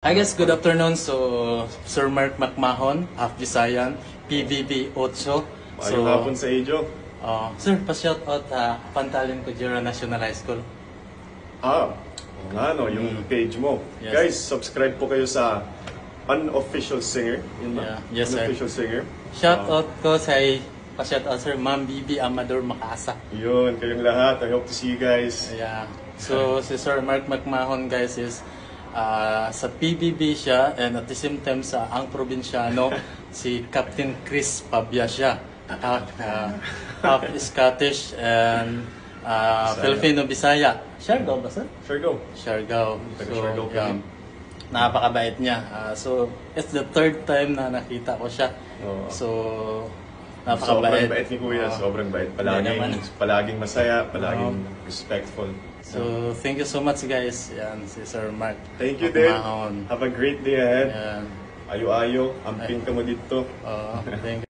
Hi guys, good afternoon. So, Sir Mark McMahon, half Visayan, PBB 8. Ayong hapon sa iyo. Sir, pa-shoutout Pantalin Cordillera National High School. Oo nga no, yung page mo. Yes. Guys, subscribe po kayo sa Unofficial Singer. Yun ba? Yeah. Yes, sir. Unofficial Singer. Shoutout ko sa pa-shoutout Sir Ma'am Bibi Amador Makasa. Yun, kayong lahat. I hope to see you guys. Yeah. So, si Sir Mark McMahon guys is sa PBB siya, and at the same time sa Ang Probinsyano, si Captain Chris Pabia siya. Half Scottish and Filipino Bisaya. Siargao ba sir? Siargao. Siargao. Siargao Yeah, napakabait niya. So, it's the third time na nakita ko siya. So, napakabait. Sobrang bait ni Kuya. Sobrang bait. Palaging masaya, palaging respectful. So, thank you so much guys. Yan, si Sir Mark. Thank you din. McMahon. Have a great day ahead. Yan. Ayo-ayo. Amping ka mo dito. Thank you.